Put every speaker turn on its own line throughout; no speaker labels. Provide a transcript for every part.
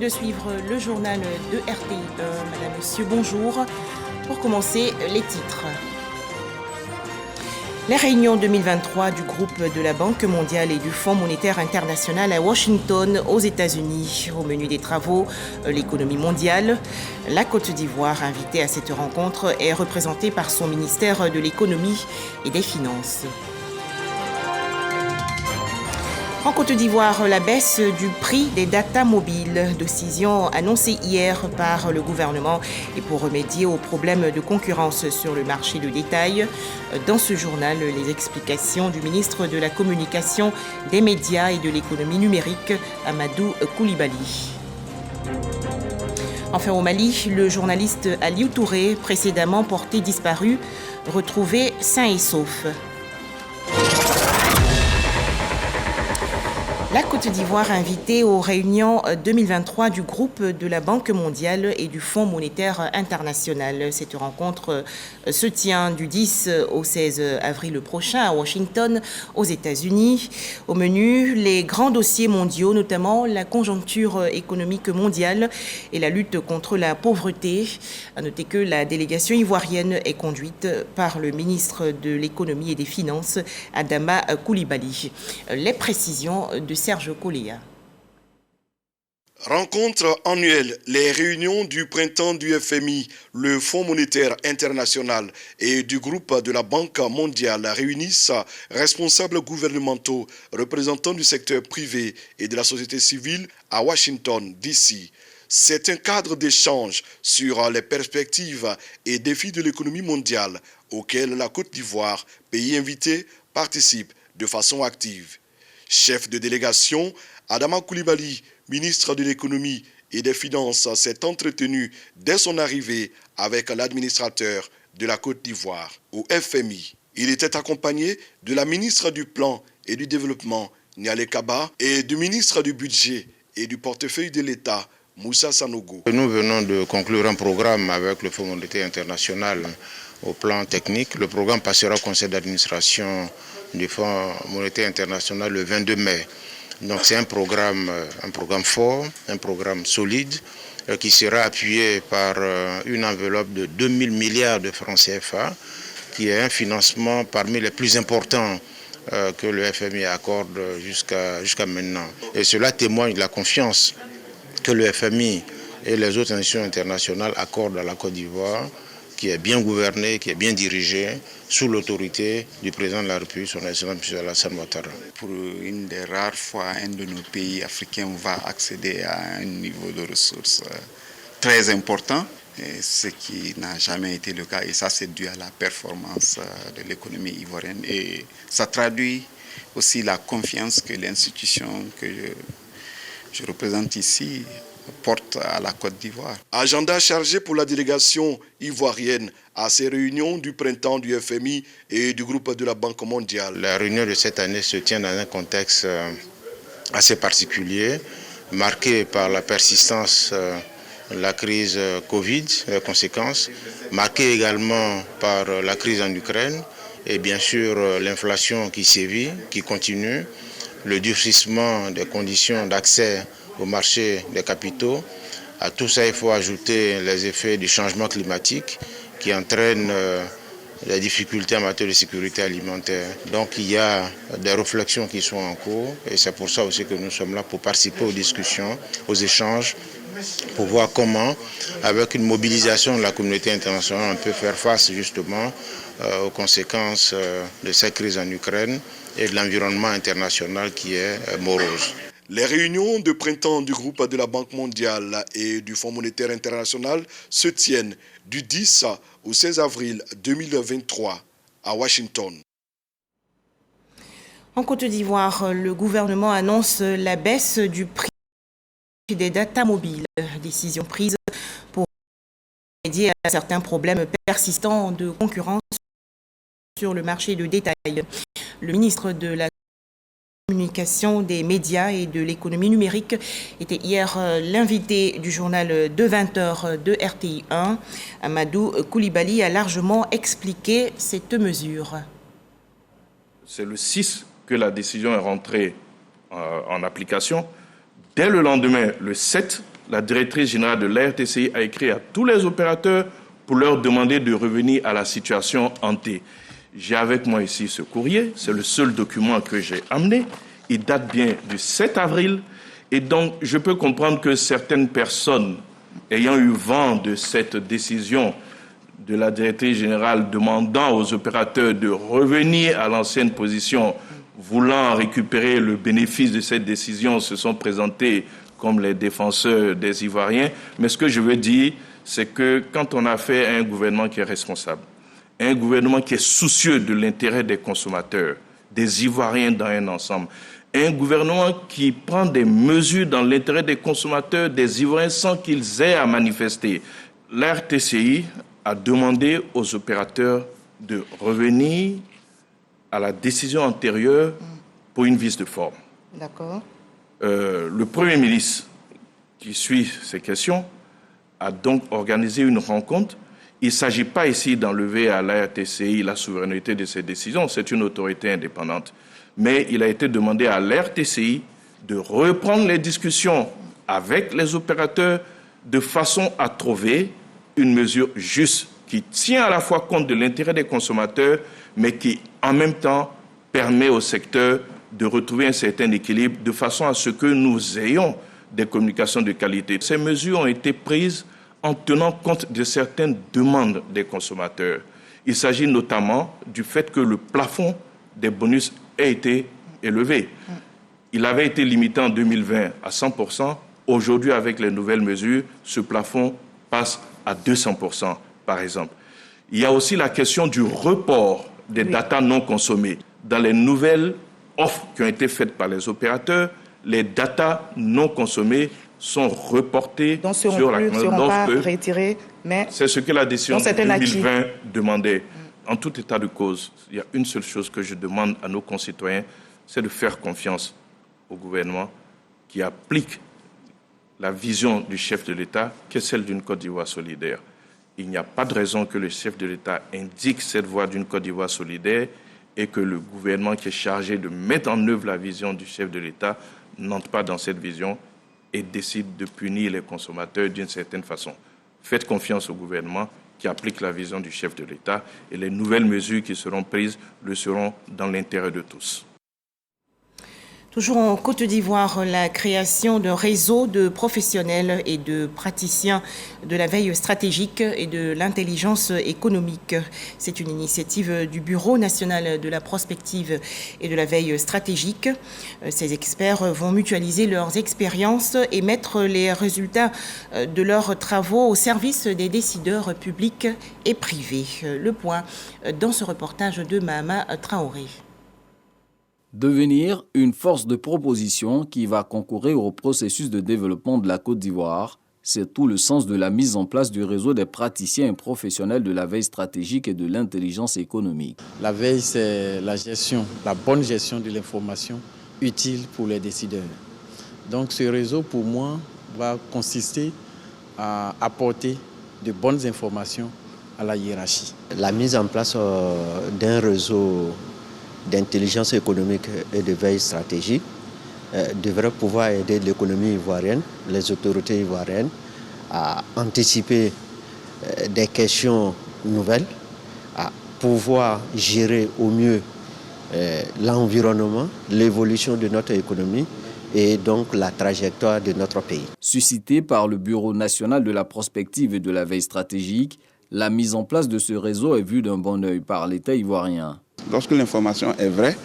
de suivre le journal de RTI. Madame, Monsieur, bonjour. Pour commencer, les titres. La réunion 2023 du groupe de la Banque mondiale et du Fonds monétaire international à Washington, aux États-Unis. Au menu des travaux, l'économie mondiale. La Côte d'Ivoire, invitée à cette rencontre, est représentée par son ministère de l'économie et des finances. En Côte d'Ivoire, la baisse du prix des data mobiles, décision annoncée hier par le gouvernement et pour remédier aux problèmes de concurrence sur le marché de détail. Dans ce journal, les explications du ministre de la Communication, des médias et de l'économie numérique, Amadou Koulibaly. Enfin au Mali, le journaliste Aliou Touré, précédemment porté disparu, retrouvé sain et sauf. La Côte d'Ivoire invitée aux réunions 2023 du groupe de la Banque mondiale et du Fonds monétaire international. Cette rencontre se tient du 10 au 16 avril prochain à Washington, aux États-Unis. Au menu, les grands dossiers mondiaux, notamment la conjoncture économique mondiale et la lutte contre la pauvreté. À noter que la délégation ivoirienne est conduite par le ministre de l'économie et des finances, Adama Koulibaly. Les précisions de Serge Collia.
Rencontre annuelle, les réunions du printemps du FMI, le Fonds monétaire international et du groupe de la Banque mondiale réunissent responsables gouvernementaux, représentants du secteur privé et de la société civile à Washington, D.C. C'est un cadre d'échange sur les perspectives et défis de l'économie mondiale auquel la Côte d'Ivoire, pays invité, participe de façon active. Chef de délégation, Adama Koulibaly, ministre de l'économie et des finances, s'est entretenu dès son arrivée avec l'administrateur de la Côte d'Ivoire au FMI. Il était accompagné de la ministre du Plan et du Développement, Niale Kaba, et du ministre du Budget et du portefeuille de l'État, Moussa Sanogo.
Nous venons de conclure un programme avec le Fonds monétaire international au plan technique. Le programme passera au conseil d'administration du Fonds monétaire international le 22 mai. Donc c'est un programme fort, un programme solide qui sera appuyé par une enveloppe de 2000 milliards de francs CFA, qui est un financement parmi les plus importants que le FMI accorde jusqu'à maintenant. Et cela témoigne de la confiance que le FMI et les autres institutions internationales accordent à la Côte d'Ivoire, qui est bien gouvernée, qui est bien dirigée, sous l'autorité du président de la République, son Excellence M. Alassane Ouattara.
Pour une des rares fois, un de nos pays africains va accéder à un niveau de ressources très important, ce qui n'a jamais été le cas. Et ça, c'est dû à la performance de l'économie ivoirienne. Et ça traduit aussi la confiance que l'institution que je représente ici porte à la Côte d'Ivoire.
Agenda chargé pour la délégation ivoirienne à ces réunions du printemps du FMI et du groupe de la Banque mondiale.
La réunion de cette année se tient dans un contexte assez particulier, marqué par la persistance de la crise Covid, les conséquences, marqué également par la crise en Ukraine et bien sûr l'inflation qui sévit, qui continue, le durcissement des conditions d'accès au marché des capitaux. À tout ça, il faut ajouter les effets du changement climatique qui entraînent les difficultés en matière de sécurité alimentaire. Donc il y a des réflexions qui sont en cours et c'est pour ça aussi que nous sommes là pour participer aux discussions, aux échanges, pour voir comment, avec une mobilisation de la communauté internationale, on peut faire face justement aux conséquences de cette crise en Ukraine et de l'environnement international qui est morose.
Les réunions de printemps du groupe de la Banque mondiale et du Fonds monétaire international se tiennent du 10 au 16 avril 2023 à Washington.
En Côte d'Ivoire, le gouvernement annonce la baisse du prix des data mobiles. Décision prise pour remédier à certains problèmes persistants de concurrence sur le marché de détail. Le ministre de la Communication, des médias et de l'économie numérique était hier l'invité du journal de 20h de RTI 1. Amadou Koulibaly a largement expliqué cette mesure.
C'est le 6 que la décision est rentrée en application. Dès le lendemain, le 7, la directrice générale de l'ARTCI a écrit à tous les opérateurs pour leur demander de revenir à la situation ante. J'ai avec moi ici ce courrier, c'est le seul document que j'ai amené. Il date bien du 7 avril. Et donc, je peux comprendre que certaines personnes ayant eu vent de cette décision de la directrice générale demandant aux opérateurs de revenir à l'ancienne position, voulant récupérer le bénéfice de cette décision, se sont présentés comme les défenseurs des Ivoiriens. Mais ce que je veux dire, c'est que quand on a fait un gouvernement qui est responsable, un gouvernement qui est soucieux de l'intérêt des consommateurs, des Ivoiriens dans un ensemble, un gouvernement qui prend des mesures dans l'intérêt des consommateurs, des Ivoiriens, sans qu'ils aient à manifester, l'ARTCI a demandé aux opérateurs de revenir à la décision antérieure pour une vice de forme.
D'accord.
Le Premier ministre, qui suit ces questions, a donc organisé une rencontre. Il ne s'agit pas ici d'enlever à l'ARTCI la souveraineté de ses décisions, c'est une autorité indépendante. Mais il a été demandé à l'ARTCI de reprendre les discussions avec les opérateurs de façon à trouver une mesure juste qui tient à la fois compte de l'intérêt des consommateurs, mais qui, en même temps, permet au secteur de retrouver un certain équilibre de façon à ce que nous ayons des communications de qualité. Ces mesures ont été prises en tenant compte de certaines demandes des consommateurs. Il s'agit notamment du fait que le plafond des bonus a été élevé. Il avait été limité en 2020 à 100%. Aujourd'hui, avec les nouvelles mesures, ce plafond passe à 200%, par exemple. Il y a aussi la question du report des datas non consommées. Dans les nouvelles offres qui ont été faites par les opérateurs, les datas non consommées sont reportées sur la commande. C'est ce que la décision de 2020 demandait. En tout état de cause, il y a une seule chose que je demande à nos concitoyens, c'est de faire confiance au gouvernement qui applique la vision du chef de l'État, qui est celle d'une Côte d'Ivoire solidaire. Il n'y a pas de raison que le chef de l'État indique cette voie d'une Côte d'Ivoire solidaire et que le gouvernement qui est chargé de mettre en œuvre la vision du chef de l'État n'entre pas dans cette vision et décide de punir les consommateurs d'une certaine façon. Faites confiance au gouvernement qui applique la vision du chef de l'État et les nouvelles mesures qui seront prises le seront dans l'intérêt de tous.
Toujours en Côte d'Ivoire, la création d'un réseau de professionnels et de praticiens de la veille stratégique et de l'intelligence économique. C'est une initiative du Bureau national de la prospective et de la veille stratégique. Ces experts vont mutualiser leurs expériences et mettre les résultats de leurs travaux au service des décideurs publics et privés. Le point dans ce reportage de Mahama Traoré.
Devenir une force de proposition qui va concourir au processus de développement de la Côte d'Ivoire, c'est tout le sens de la mise en place du réseau des praticiens et professionnels de la veille stratégique et de l'intelligence économique.
La veille, c'est la gestion, la bonne gestion de l'information utile pour les décideurs. Donc ce réseau, pour moi, va consister à apporter de bonnes informations à la hiérarchie.
La mise en place d'un réseau d'intelligence économique et de veille stratégique devrait pouvoir aider l'économie ivoirienne, les autorités ivoiriennes à anticiper des questions nouvelles, à pouvoir gérer au mieux l'environnement, l'évolution de notre économie et donc la trajectoire de notre pays.
Suscité par le Bureau national de la prospective et de la veille stratégique, la mise en place de ce réseau est vue d'un bon œil par l'État ivoirien.
Lorsque l'information est vraie,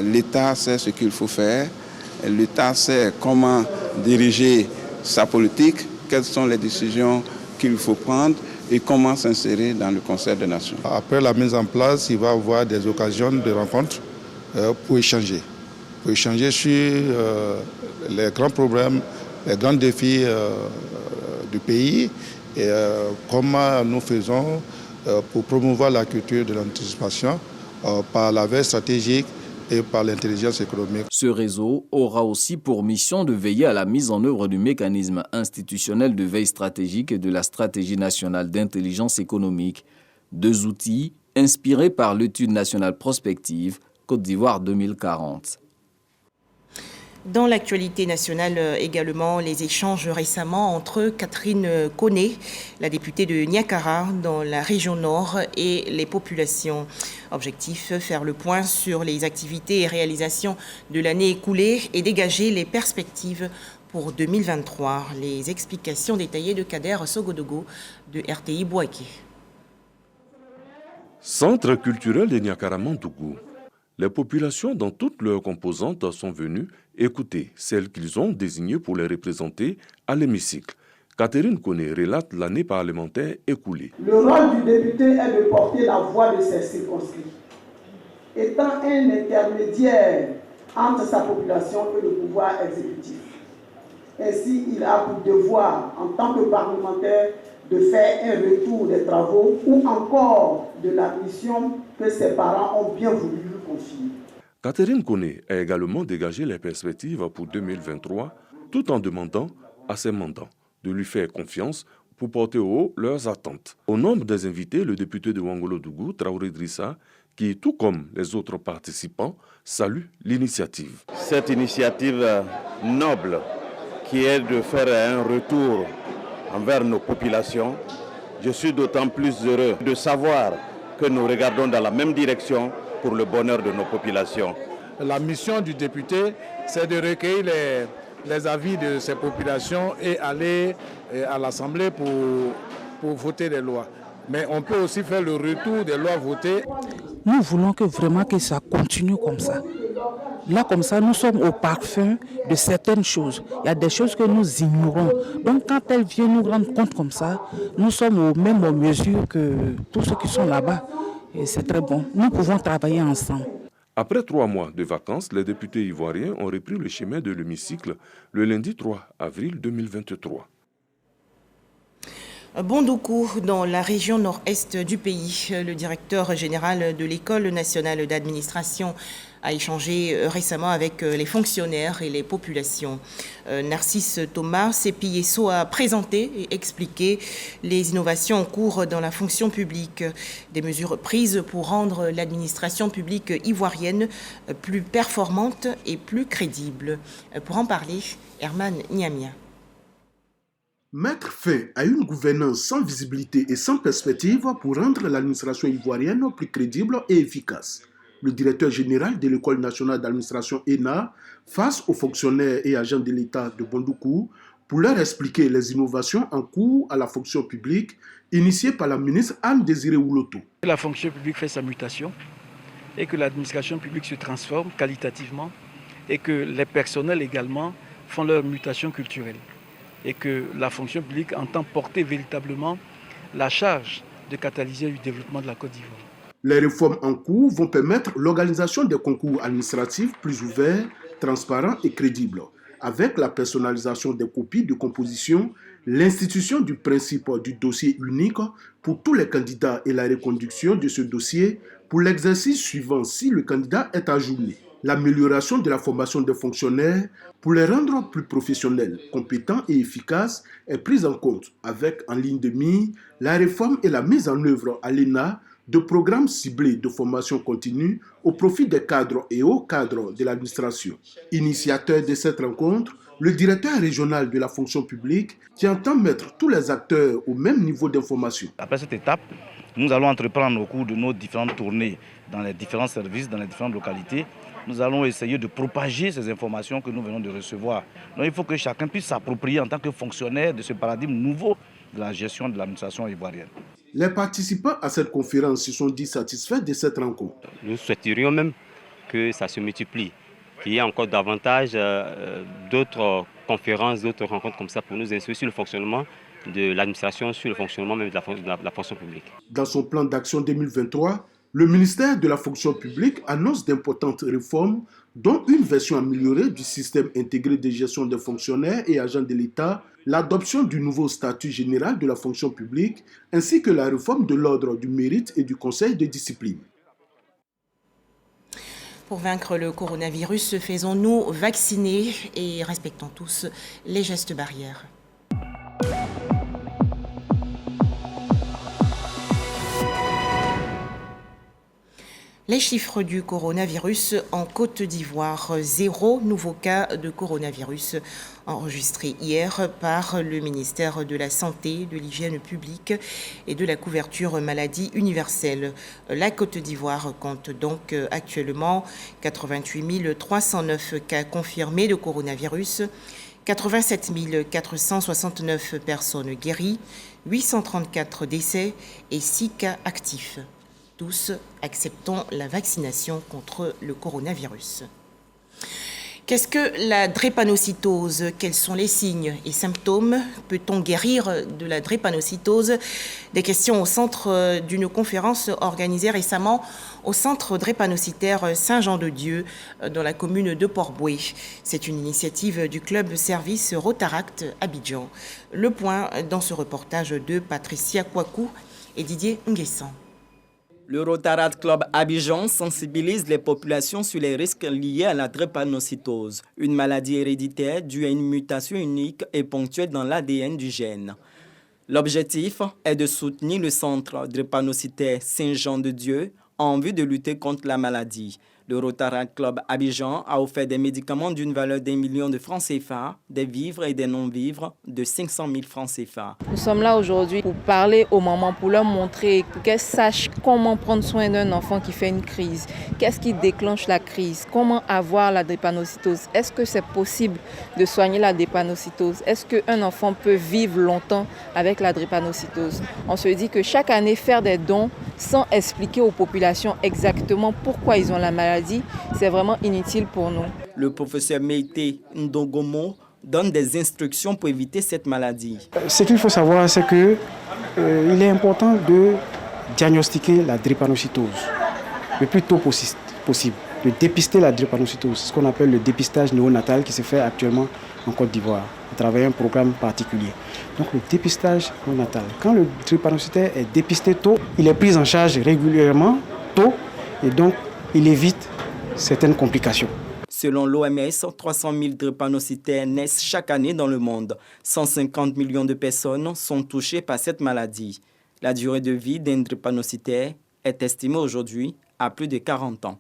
l'État sait ce qu'il faut faire, l'État sait comment diriger sa politique, quelles sont les décisions qu'il faut prendre et comment s'insérer dans le concert des nations.
Après la mise en place, il va y avoir des occasions de rencontres pour échanger sur les grands problèmes, les grands défis du pays et comment nous faisons pour promouvoir la culture de l'anticipation par la veille stratégique et par l'intelligence économique.
Ce réseau aura aussi pour mission de veiller à la mise en œuvre du mécanisme institutionnel de veille stratégique et de la stratégie nationale d'intelligence économique, deux outils inspirés par l'étude nationale prospective Côte d'Ivoire 2040.
Dans l'actualité nationale également, les échanges récemment entre Catherine Koné, la députée de Niakara dans la région nord, et les populations. Objectif, faire le point sur les activités et réalisations de l'année écoulée et dégager les perspectives pour 2023. Les explications détaillées de Kader Sogodogo de RTI Bouaké.
Centre culturel de Niakara-Mantougou. Les populations dans toutes leurs composantes sont venues écouter celles qu'ils ont désignées pour les représenter à l'hémicycle. Catherine Koné relate l'année parlementaire écoulée.
Le rôle du député est de porter la voix de ses circonscrits, étant un intermédiaire entre sa population et le pouvoir exécutif. Ainsi, il a pour devoir, en tant que parlementaire, de faire un retour des travaux ou encore de la mission que ses parents ont bien voulu lui confier.
Catherine Koné a également dégagé les perspectives pour 2023 tout en demandant à ses mandants de lui faire confiance pour porter au haut leurs attentes. Au nombre des invités, le député de Ouangolo-Dougou, Traoré Drissa, qui, tout comme les autres participants, salue l'initiative.
Cette initiative noble qui est de faire un retour envers nos populations, je suis d'autant plus heureux de savoir que nous regardons dans la même direction pour le bonheur de nos populations.
La mission du député, c'est de recueillir les avis de ces populations et aller à l'Assemblée pour voter des lois. Mais on peut aussi faire le retour des lois votées.
Nous voulons vraiment que ça continue comme ça. Là, comme ça, nous sommes au parfum de certaines choses. Il y a des choses que nous ignorons. Donc, quand elles viennent nous rendre compte comme ça, nous sommes aux mêmes mesures que tous ceux qui sont là-bas. Et c'est très bon. Nous pouvons travailler ensemble.
Après 3 mois de vacances, les députés ivoiriens ont repris le chemin de l'hémicycle le lundi 3 avril 2023.
Bondoukou, dans la région nord-est du pays, le directeur général de l'École nationale d'administration a échangé récemment avec les fonctionnaires et les populations. Narcisse Thomas Sepieso a présenté et expliqué les innovations en cours dans la fonction publique, des mesures prises pour rendre l'administration publique ivoirienne plus performante et plus crédible. Pour en parler, Herman Niamia.
Mettre fin à une gouvernance sans visibilité et sans perspective pour rendre l'administration ivoirienne plus crédible et efficace. Le directeur général de l'École nationale d'administration ENA face aux fonctionnaires et agents de l'État de Bondoukou pour leur expliquer les innovations en cours à la fonction publique initiées par la ministre Anne-Désirée Ouloto.
La fonction publique fait sa mutation et que l'administration publique se transforme qualitativement et que les personnels également font leur mutation culturelle. Et que la fonction publique entend porter véritablement la charge de catalyser le développement de la Côte d'Ivoire.
Les réformes en cours vont permettre l'organisation des concours administratifs plus ouverts, transparents et crédibles, avec la personnalisation des copies de composition, l'institution du principe du dossier unique pour tous les candidats et la reconduction de ce dossier pour l'exercice suivant si le candidat est ajourné. L'amélioration de la formation des fonctionnaires pour les rendre plus professionnels, compétents et efficaces est prise en compte avec en ligne de mire la réforme et la mise en œuvre à l'ENA de programmes ciblés de formation continue au profit des cadres et hauts cadres de l'administration. Initiateur de cette rencontre, le directeur régional de la fonction publique qui entend mettre tous les acteurs au même niveau d'information.
Après cette étape, nous allons entreprendre au cours de nos différentes tournées dans les différents services, dans les différentes localités. Nous allons essayer de propager ces informations que nous venons de recevoir. Donc il faut que chacun puisse s'approprier en tant que fonctionnaire de ce paradigme nouveau de la gestion de l'administration ivoirienne.
Les participants à cette conférence se sont dit satisfaits de cette rencontre.
Nous souhaiterions même que ça se multiplie, qu'il y ait encore davantage d'autres conférences, d'autres rencontres comme ça pour nous instruire sur le fonctionnement de l'administration, sur le fonctionnement même de la fonction publique.
Dans son plan d'action 2023, le ministère de la fonction publique annonce d'importantes réformes, dont une version améliorée du système intégré de gestion des fonctionnaires et agents de l'État, l'adoption du nouveau statut général de la fonction publique, ainsi que la réforme de l'ordre du mérite et du conseil de discipline.
Pour vaincre le coronavirus, faisons-nous vacciner et respectons tous les gestes barrières. Les chiffres du coronavirus en Côte d'Ivoire. 0 nouveau cas de coronavirus enregistré hier par le ministère de la Santé, de l'Hygiène publique et de la couverture maladie universelle. La Côte d'Ivoire compte donc actuellement 88 309 cas confirmés de coronavirus, 87 469 personnes guéries, 834 décès et 6 cas actifs. Tous acceptons la vaccination contre le coronavirus. Qu'est-ce que la drépanocytose? Quels sont les signes et symptômes? Peut-on guérir de la drépanocytose? Des questions au centre d'une conférence organisée récemment au centre drépanocytaire Saint-Jean-de-Dieu dans la commune de Port-Boué. C'est une initiative du club service Rotaract Abidjan. Le point dans ce reportage de Patricia Kouakou et Didier Nguessan.
Le Rotaract Club Abidjan sensibilise les populations sur les risques liés à la drépanocytose, une maladie héréditaire due à une mutation unique et ponctuelle dans l'ADN du gène. L'objectif est de soutenir le centre drépanocytaire Saint-Jean-de-Dieu en vue de lutter contre la maladie. Le Rotaract Club Abidjan a offert des médicaments d'une valeur d'1 million de francs CFA, des vivres et des non-vivres de 500 000 francs CFA.
Nous sommes là aujourd'hui pour parler aux mamans, pour leur montrer, pour qu'elles sachent comment prendre soin d'un enfant qui fait une crise. Qu'est-ce qui déclenche la crise? Comment avoir la drépanocytose? Est-ce que c'est possible de soigner la drépanocytose? Est-ce qu'un enfant peut vivre longtemps avec la drépanocytose? On se dit que chaque année, faire des dons sans expliquer aux populations exactement pourquoi ils ont la maladie, c'est vraiment inutile pour nous.
Le professeur Meïté Ndogomo donne des instructions pour éviter cette maladie.
Ce qu'il faut savoir, c'est qu'il est important de diagnostiquer la drépanocytose le plus tôt possible, de dépister la drépanocytose, ce qu'on appelle le dépistage néonatal qui se fait actuellement en Côte d'Ivoire à travers un programme particulier. Donc le dépistage néonatal, quand le drépanocytaire est dépisté tôt, il est pris en charge régulièrement tôt et donc il évite certaines complications.
Selon l'OMS, 300 000 drépanocytaires naissent chaque année dans le monde. 150 millions de personnes sont touchées par cette maladie. La durée de vie d'un drépanocytaire est estimée aujourd'hui à plus de 40 ans.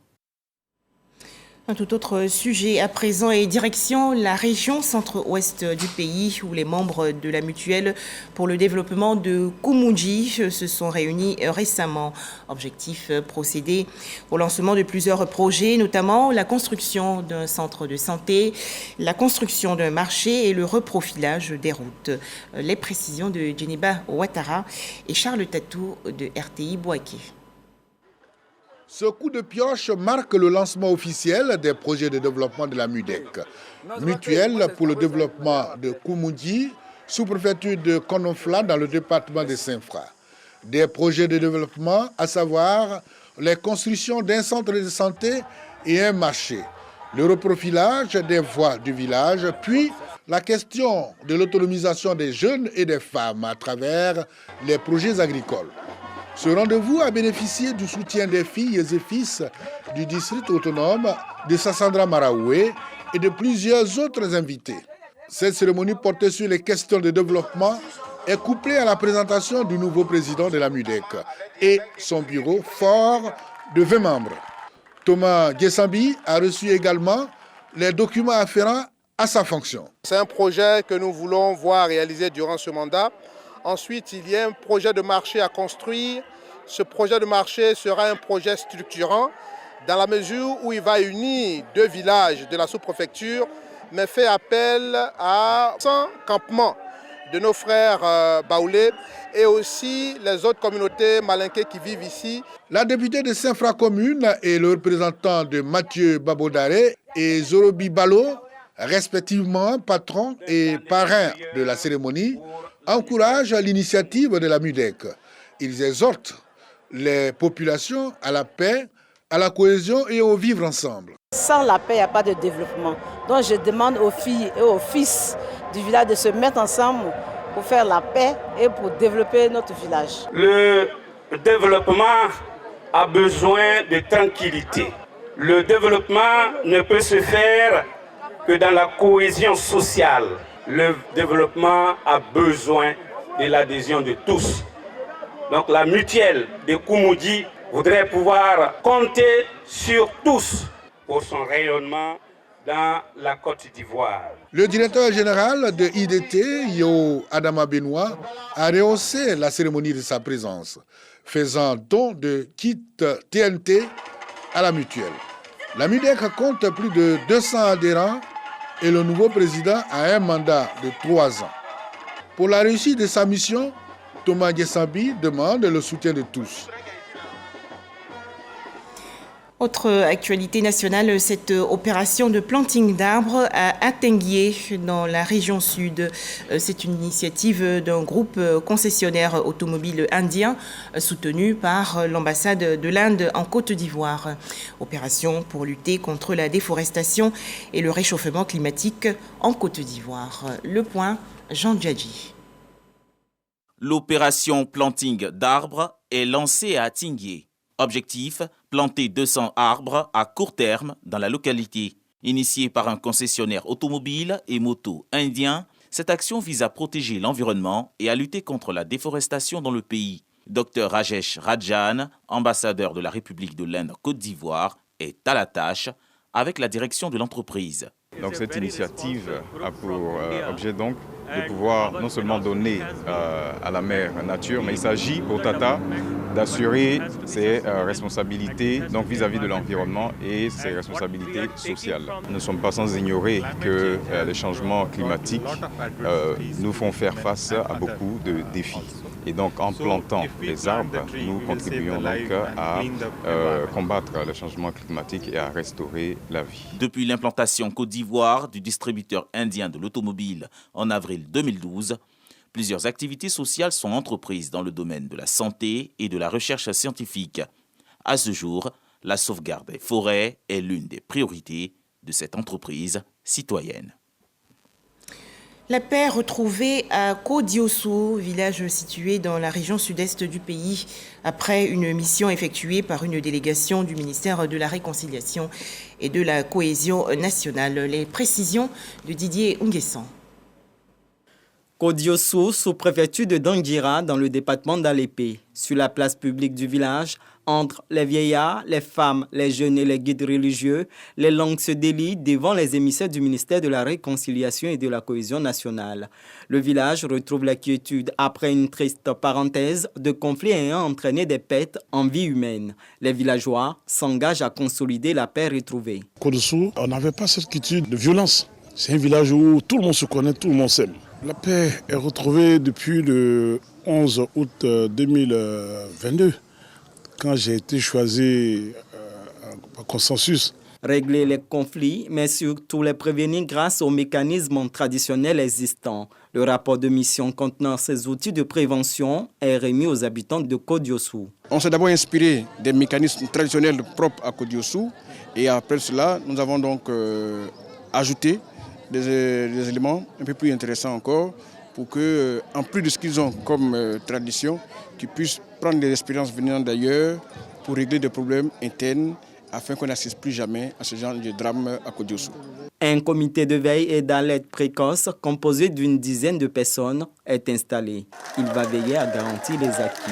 Un tout autre sujet à présent et direction la région centre-ouest du pays où les membres de la mutuelle pour le développement de Koumoundji se sont réunis récemment. Objectif, procéder au lancement de plusieurs projets, notamment la construction d'un centre de santé, la construction d'un marché et le reprofilage des routes. Les précisions de Djeniba Ouattara et Charles Tatou de RTI Bouaké.
Ce coup de pioche marque le lancement officiel des projets de développement de la MUDEC, mutuelle pour le développement de Koumoundji, sous-préfecture de Kononfla dans le département de Saint-Fra. Des projets de développement, à savoir les constructions d'un centre de santé et un marché, le reprofilage des voies du village, puis la question de l'autonomisation des jeunes et des femmes à travers les projets agricoles. Ce rendez-vous a bénéficié du soutien des filles et fils du district autonome de Sassandra Maraoué et de plusieurs autres invités. Cette cérémonie portée sur les questions de développement est couplée à la présentation du nouveau président de la MUDEC et son bureau fort de 20 membres. Thomas Guessambi a reçu également les documents afférents à sa fonction.
C'est un projet que nous voulons voir réalisé durant ce mandat. Ensuite, il y a un projet de marché à construire. Ce projet de marché sera un projet structurant dans la mesure où il va unir 2 villages de la sous-préfecture, mais fait appel à 100 campements de nos frères baoulés et aussi les autres communautés malinquées qui vivent ici.
La députée de Saint-Fra commune et le représentant de Mathieu Babodare et Zorobi Balo, respectivement patron et parrain de la cérémonie, encouragent l'initiative de la MUDEC. Ils exhortent les populations à la paix, à la cohésion et au vivre ensemble.
Sans la paix, il n'y a pas de développement. Donc je demande aux filles et aux fils du village de se mettre ensemble pour faire la paix et pour développer notre village.
Le développement a besoin de tranquillité. Le développement ne peut se faire que dans la cohésion sociale. Le développement a besoin de l'adhésion de tous. Donc la mutuelle de Koumoundji voudrait pouvoir compter sur tous pour son rayonnement dans la Côte d'Ivoire.
Le directeur général de IDT, Yo Adama Benoît, a rehaussé la cérémonie de sa présence, faisant don de kit TNT à la mutuelle. La MUDEC compte plus de 200 adhérents et le nouveau président a un mandat de 3 ans. Pour la réussite de sa mission, Thomas Gessambi demande le soutien de tous.
Autre actualité nationale, cette opération de planting d'arbres à Atenguié, dans la région sud. C'est une initiative d'un groupe concessionnaire automobile indien soutenu par l'ambassade de l'Inde en Côte d'Ivoire. Opération pour lutter contre la déforestation et le réchauffement climatique en Côte d'Ivoire. Le point, Jean Djadji.
L'opération planting d'arbres est lancée à Atenguié. Objectif, planter 200 arbres à court terme dans la localité. Initiée par un concessionnaire automobile et moto indien, cette action vise à protéger l'environnement et à lutter contre la déforestation dans le pays. Dr Rajesh Rajan, ambassadeur de la République de l'Inde Côte d'Ivoire, est à la tâche avec la direction de l'entreprise.
Donc cette initiative a pour objet donc de pouvoir non seulement donner à la mère nature, mais il s'agit pour Tata d'assurer ses responsabilités donc vis-à-vis de l'environnement et ses responsabilités sociales. Nous ne sommes pas sans ignorer que les changements climatiques nous font faire face à beaucoup de défis. Et donc en plantant les arbres, nous contribuons donc à combattre le changement climatique et à restaurer la vie.
Depuis l'implantation Côte d'Ivoire du distributeur indien de l'automobile en avril 2012, plusieurs activités sociales sont entreprises dans le domaine de la santé et de la recherche scientifique. À ce jour, la sauvegarde des forêts est l'une des priorités de cette entreprise citoyenne.
La paix retrouvée à Kodiossou, village situé dans la région sud-est du pays, après une mission effectuée par une délégation du ministère de la Réconciliation et de la Cohésion nationale. Les précisions de Didier Nguessan.
Kodiossou, sous-préfecture de Dangira, dans le département d'Alépé. Sur la place publique du village, entre les vieillards, les femmes, les jeunes et les guides religieux, les langues se délient devant les émissaires du ministère de la Réconciliation et de la Cohésion nationale. Le village retrouve la quiétude après une triste parenthèse de conflits ayant entraîné des pertes en vie humaine. Les villageois s'engagent à consolider la paix retrouvée.
Kodiossou, on n'avait pas cette quiétude de violence. C'est un village où tout le monde se connaît, tout le monde s'aime. La paix est retrouvée depuis le 11 août 2022, quand j'ai été choisi par consensus.
Régler les conflits, mais surtout les prévenir grâce aux mécanismes traditionnels existants. Le rapport de mission contenant ces outils de prévention est remis aux habitants de Kodiossou.
On s'est d'abord inspiré des mécanismes traditionnels propres à Kodiossou et après cela, nous avons donc ajouté des éléments un peu plus intéressants encore pour que, en plus de ce qu'ils ont comme tradition, qu'ils puissent prendre des expériences venant d'ailleurs pour régler des problèmes internes afin qu'on n'assiste plus jamais à ce genre de drame à Kodiossou.
Un comité de veille et d'alerte précoce composé d'une dizaine de personnes est installé. Il va veiller à garantir les acquis.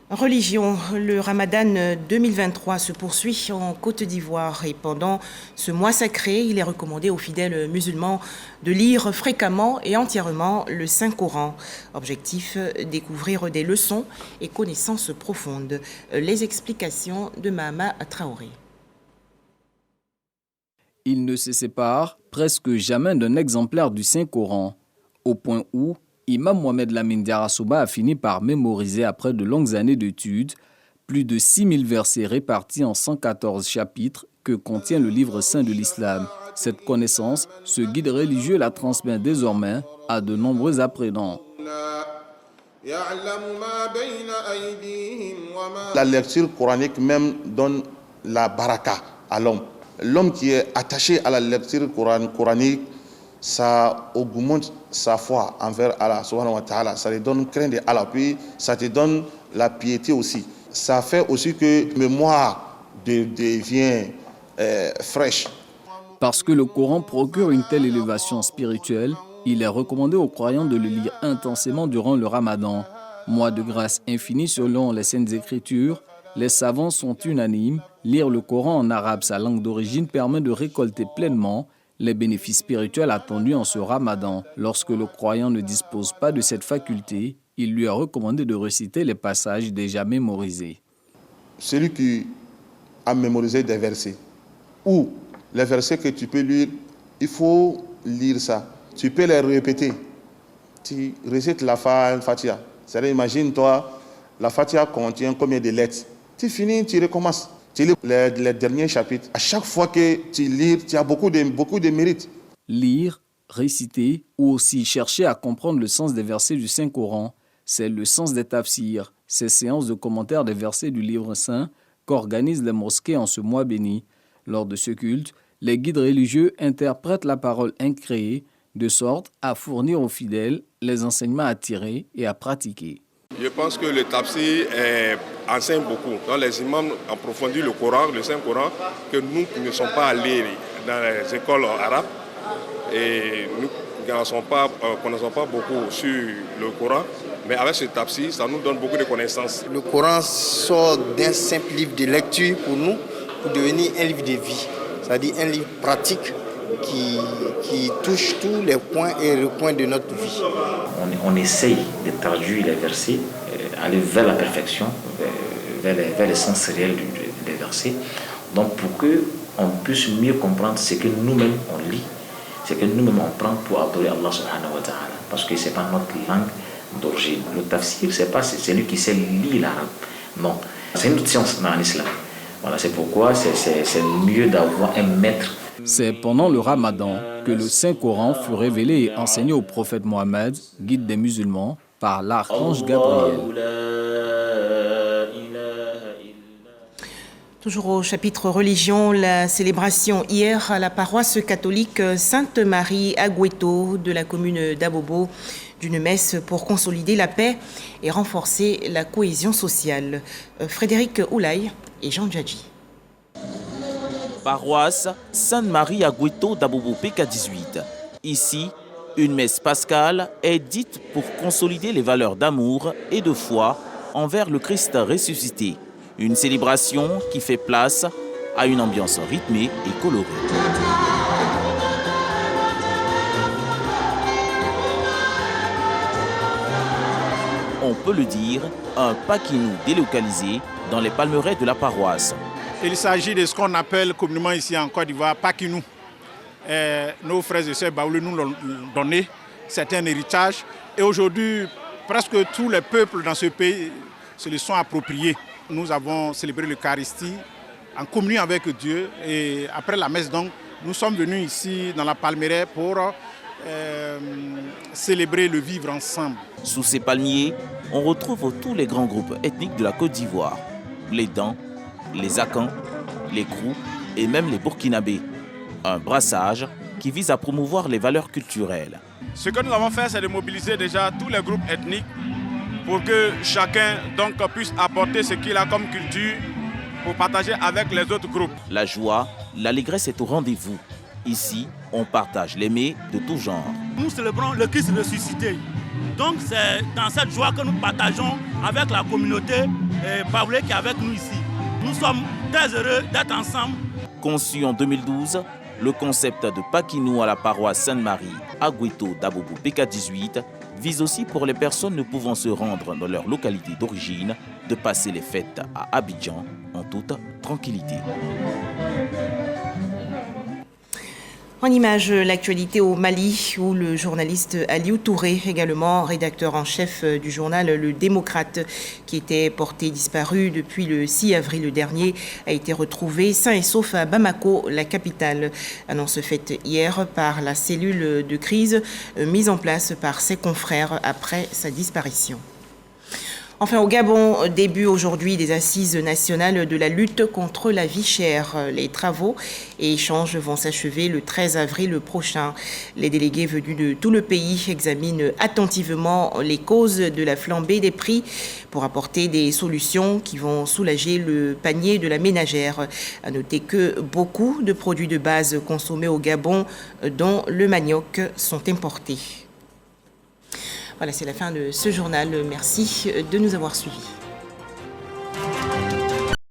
Religion, le Ramadan 2023 se poursuit en Côte d'Ivoire et pendant ce mois sacré, il est recommandé aux fidèles musulmans de lire fréquemment et entièrement le Saint-Coran. Objectif, découvrir des leçons et connaissances profondes. Les explications de Mahama Traoré.
Il ne se sépare presque jamais d'un exemplaire du Saint-Coran, au point où Imam Mohamed Lamine Diarra Souba a fini par mémoriser après de longues années d'études plus de 6000 versets répartis en 114 chapitres que contient le livre saint de l'islam. Cette connaissance, ce guide religieux la transmet désormais à de nombreux apprenants.
La lecture coranique même donne la baraka à l'homme. L'homme qui est attaché à la lecture coranique, ça augmente sa foi envers Allah subhanahu wa ta'ala, ça lui donne crainte de Allah, puis ça te donne la piété aussi. Ça fait aussi que la mémoire devient fraîche.
Parce que le Coran procure une telle élévation spirituelle, il est recommandé aux croyants de le lire intensément durant le Ramadan. Mois de grâce infinie selon les Saintes Écritures, les savants sont unanimes. Lire le Coran en arabe, sa langue d'origine, permet de récolter pleinement les bénéfices spirituels attendus en ce ramadan. Lorsque le croyant ne dispose pas de cette faculté, il lui a recommandé de réciter les passages déjà mémorisés.
Celui qui a mémorisé des versets, ou les versets que tu peux lire, il faut lire ça. Tu peux les répéter. Tu récites la Fatiha. C'est-à-dire, imagine-toi, la Fatiha contient combien de lettres. Tu finis, tu recommences. Tu lis les derniers chapitres. À chaque fois que tu lis, tu as beaucoup de mérites.
Lire, réciter ou aussi chercher à comprendre le sens des versets du Saint-Coran, c'est le sens des tafsirs, ces séances de commentaires des versets du livre saint qu'organisent les mosquées en ce mois béni. Lors de ce culte, les guides religieux interprètent la parole incréée de sorte à fournir aux fidèles les enseignements à tirer et à pratiquer.
Je pense que le tafsir enseigne beaucoup. Donc les imams approfondissent le Coran, le Saint-Coran, que nous qui ne sommes pas allés dans les écoles arabes et nous ne connaissons pas beaucoup sur le Coran. Mais avec ce tafsir, ça nous donne beaucoup de connaissances.
Le Coran sort d'un simple livre de lecture pour nous, pour devenir un livre de vie. C'est-à-dire un livre pratique qui touche tous les points et recoins de notre vie.
On essaye de traduire les versets, aller vers la perfection, vers l'essence réelle des versets. Donc pour qu'on puisse mieux comprendre ce que nous-mêmes on lit, ce que nous-mêmes on prend pour adorer Allah subhanahu wa ta'ala. Parce que ce n'est pas notre langue d'origine. Le tafsir, c'est lui qui sait lire l'arabe. Non, c'est une autre science dans l'islam. Voilà, c'est pourquoi c'est mieux d'avoir un maître.
C'est pendant le Ramadan que le Saint-Coran fut révélé et enseigné au prophète Mohammed, guide des musulmans, par l'archange Gabriel.
Toujours au chapitre religion, la célébration hier à la paroisse catholique Sainte-Marie Agüeto de la commune d'Abobo d'une messe pour consolider la paix et renforcer la cohésion sociale. Frédéric Oulaye et Jean Djadji.
Paroisse Sainte-Marie Agüeto d'Abobo PK18. Ici, une messe pascale est dite pour consolider les valeurs d'amour et de foi envers le Christ ressuscité. Une célébration qui fait place à une ambiance rythmée et colorée. On peut le dire, un paquinou délocalisé dans les palmeraies de la paroisse.
Il s'agit de ce qu'on appelle communément ici en Côte d'Ivoire paquinou. Nos frères et sœurs baoulés nous l'ont donné, c'est un héritage. Et aujourd'hui, presque tous les peuples dans ce pays se le sont appropriés. Nous avons célébré l'Eucharistie en communion avec Dieu. Et après la messe, donc, nous sommes venus ici dans la palmeraie pour célébrer le vivre ensemble.
Sous ces palmiers, on retrouve tous les grands groupes ethniques de la Côte d'Ivoire. Les Dans, les Akans, les Krous et même les Burkinabés. Un brassage qui vise à promouvoir les valeurs culturelles.
Ce que nous avons fait, c'est de mobiliser déjà tous les groupes ethniques pour que chacun donc puisse apporter ce qu'il a comme culture pour partager avec les autres groupes.
La joie, l'allégresse est au rendez-vous. Ici, on partage les mets de tout genre.
Nous célébrons le Christ ressuscité. Donc c'est dans cette joie que nous partageons avec la communauté baoulée qui est avec nous ici. Nous sommes très heureux d'être ensemble.
Conçu en 2012, le concept de paquinou à la paroisse Sainte-Marie Agüeto d'Abobo PK18 vise aussi pour les personnes ne pouvant se rendre dans leur localité d'origine de passer les fêtes à Abidjan en toute tranquillité.
En image, l'actualité au Mali, où le journaliste Aliou Touré, également rédacteur en chef du journal Le Démocrate, qui était porté disparu depuis le 6 avril dernier, a été retrouvé sain et sauf à Bamako, la capitale. Annonce faite hier par la cellule de crise mise en place par ses confrères après sa disparition. Enfin, au Gabon, début aujourd'hui des assises nationales de la lutte contre la vie chère. Les travaux et échanges vont s'achever le 13 avril prochain. Les délégués venus de tout le pays examinent attentivement les causes de la flambée des prix pour apporter des solutions qui vont soulager le panier de la ménagère. À noter que beaucoup de produits de base consommés au Gabon, dont le manioc, sont importés. Voilà, c'est la fin de ce journal. Merci de nous avoir suivis.